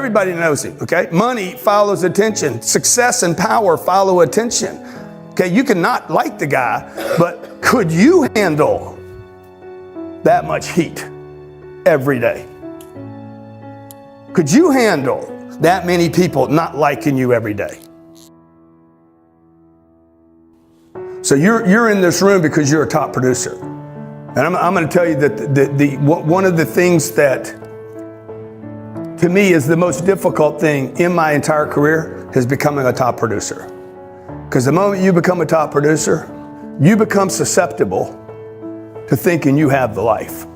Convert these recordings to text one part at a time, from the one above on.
Everybody knows him, okay? Money follows attention. Success and power follow attention. Okay, you can not like the guy, but could you handle that much heat every day? Could you handle that many people not liking you every day? So you're in this room because you're a top producer. And I'm going to tell you that one of the things that to me is the most difficult thing in my entire career is becoming a top producer. Because the moment you become a top producer, you become susceptible to thinking you have the life.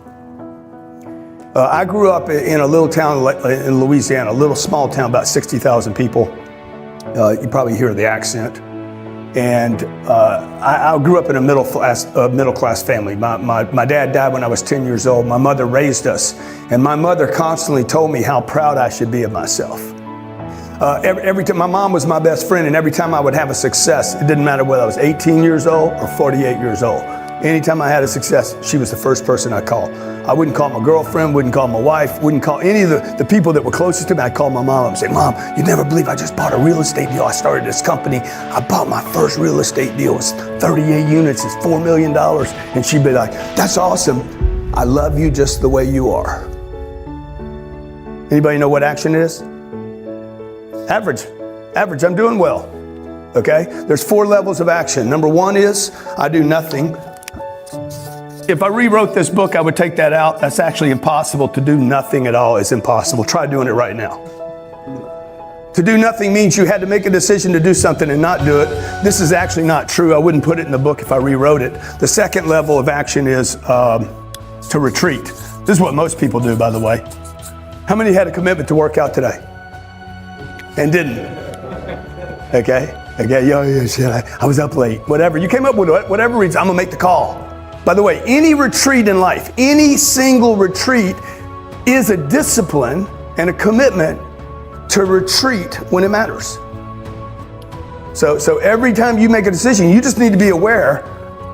I grew up in a little town in Louisiana, a little small town, about 60,000 people. You probably hear the accent. And I grew up in a middle class family. My dad died when I was 10 years old. My mother raised us, and my mother constantly told me how proud I should be of myself. Every time, my mom was my best friend, and every time I would have a success, it didn't matter whether I was 18 years old or 48 years old. Anytime I had a success, she was the first person I called. I wouldn't call my girlfriend, wouldn't call my wife, wouldn't call any of the people that were closest to me. I'd call my mom and say, Mom, you'd never believe I just bought a real estate deal. I started this company. I bought my first real estate deal. It's 38 units. It's $4 million. And she'd be like, that's awesome. I love you just the way you are. Anybody know what action is? Average. I'm doing well. Okay? There's 4 levels of action. Number 1 is I do nothing. If I rewrote this book, I would take that out. That's actually impossible. To do nothing at all is impossible. Try doing it right now. To do nothing means you had to make a decision to do something and not do it. This is actually not true. I wouldn't put it in the book if I rewrote it. The second level of action is to retreat. This is what most people do, by the way. How many had a commitment to work out today and didn't? Okay, yeah, shit, I was up late. Whatever, you came up with it, whatever reason, I'm gonna make the call. By the way, any retreat in life, any single retreat is a discipline and a commitment to retreat when it matters. So every time you make a decision, you just need to be aware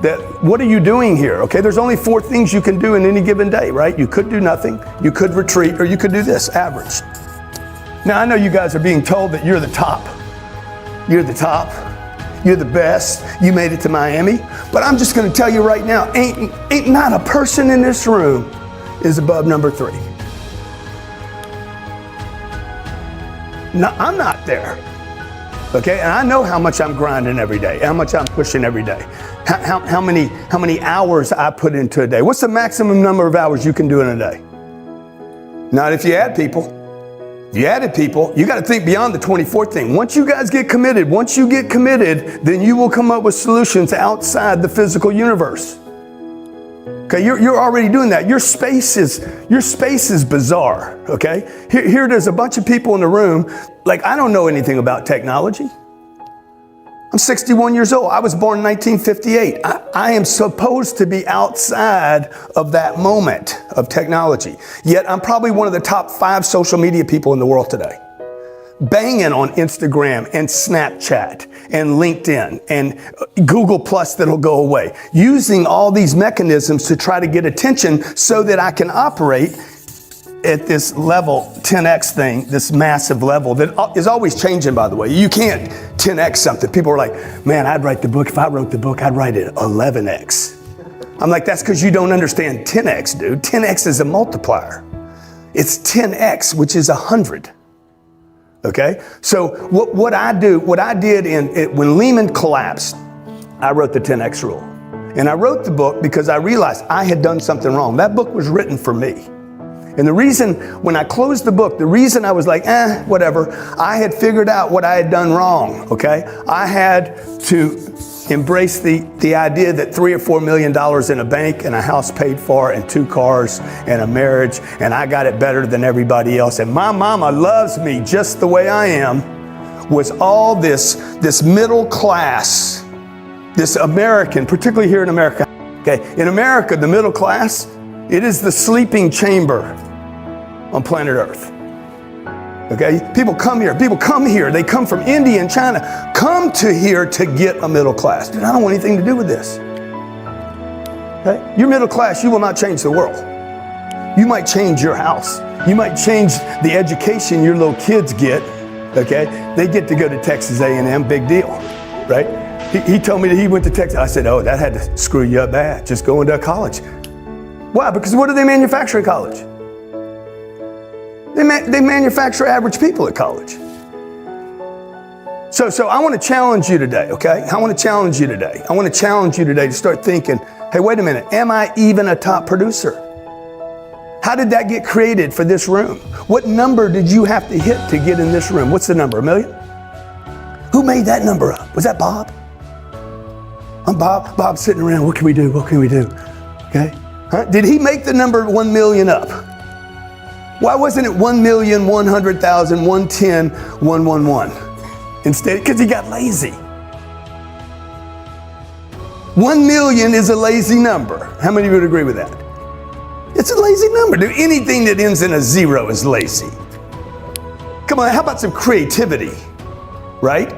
that what are you doing here, okay? There's only 4 things you can do in any given day, right? You could do nothing, you could retreat, or you could do this, average. Now, I know you guys are being told that you're the top. You're the top. You're the best. You made it to Miami. But I'm just going to tell you right now, ain't not a person in this room is above number 3. No, I'm not there. Okay, and I know how much I'm grinding every day, how much I'm pushing every day, how many hours I put into a day. What's the maximum number of hours you can do in a day? Not if you add people. If you added people, you got to think beyond the 24th thing. Once you guys get committed, then you will come up with solutions outside the physical universe. Okay, you're already doing that. Your space is bizarre. Okay, here there's a bunch of people in the room. Like, I don't know anything about technology. I'm 61 years old. I was born in 1958. I am supposed to be outside of that moment of technology. Yet I'm probably one of the top 5 social media people in the world today. Banging on Instagram and Snapchat and LinkedIn and Google Plus that'll go away. Using all these mechanisms to try to get attention so that I can operate at this level 10x thing, this massive level that is always changing, by the way. You can't 10x something. People are like, man, I'd write the book. If I wrote the book, I'd write it 11x. I'm like, that's because you don't understand 10x, dude. 10x is a multiplier. It's 10x, which is 100. Okay? So what I did when Lehman collapsed, I wrote the 10x rule. And I wrote the book because I realized I had done something wrong. That book was written for me. And the reason, when I closed the book, the reason I was like, whatever, I had figured out what I had done wrong, okay? I had to embrace the idea that $3 or $4 million in a bank and a house paid for and 2 cars and a marriage, and I got it better than everybody else. And my mama loves me just the way I am, was all this middle class, this American, particularly here in America. Okay, in America, the middle class, it is the sleeping chamber on planet Earth. Okay, people come here. They come from India and China, come to here to get a middle class. Dude, I don't want anything to do with this. Okay, you're middle class, you will not change the world. You might change your house. You might change the education your little kids get, okay? They get to go to Texas A&M, big deal, right? He told me that he went to Texas. I said, oh, that had to screw you up bad, just going to college. Why? Because what do they manufacture in college? They manufacture average people at college. So I want to challenge you today, okay? I want to challenge you today. I want to challenge you today to start thinking, hey, wait a minute, am I even a top producer? How did that get created for this room? What number did you have to hit to get in this room? What's the number, 1 million? Who made that number up? Was that Bob? I'm Bob. Bob's sitting around, what can we do? What can we do? Okay? Huh? Did he make the number 1 million up? Why wasn't it 1,100,000, 110, 111? Instead, because he got lazy. 1 million is a lazy number. How many would agree with that? It's a lazy number. Dude, anything that ends in a 0 is lazy. Come on, how about some creativity, right?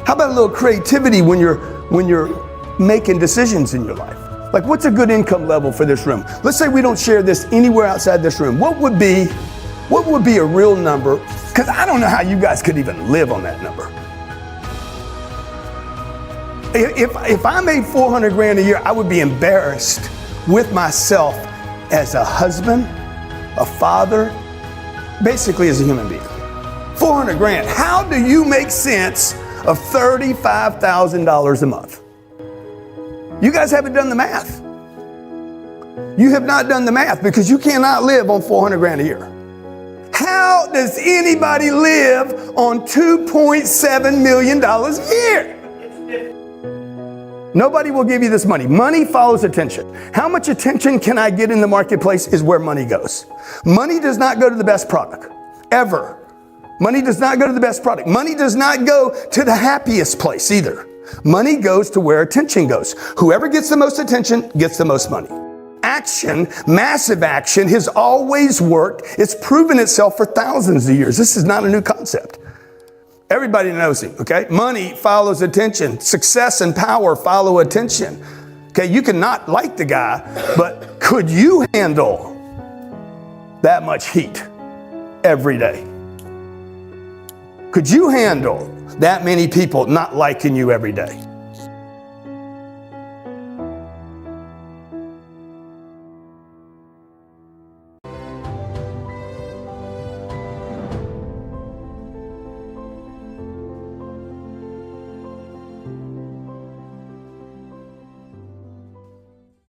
How about a little creativity when you're making decisions in your life? Like, what's a good income level for this room? Let's say we don't share this anywhere outside this room. What would be a real number? Because I don't know how you guys could even live on that number. If I made 400 grand a year, I would be embarrassed with myself as a husband, a father, basically as a human being. 400 grand. How do you make sense of $35,000 a month? You guys haven't done the math. You have not done the math because you cannot live on 400 grand a year. How does anybody live on $2.7 million a year? Nobody will give you this money. Money follows attention. How much attention can I get in the marketplace is where money goes. Money does not go to the best product, ever. Money does not go to the best product. Money does not go to the happiest place either. Money goes to where attention goes. Whoever gets the most attention gets the most money. Action, massive action, has always worked. It's proven itself for thousands of years. This is not a new concept. Everybody knows him, okay? Money follows attention. Success and power follow attention. Okay, you can not like the guy, but could you handle that much heat every day? Could you handle that many people not liking you every day?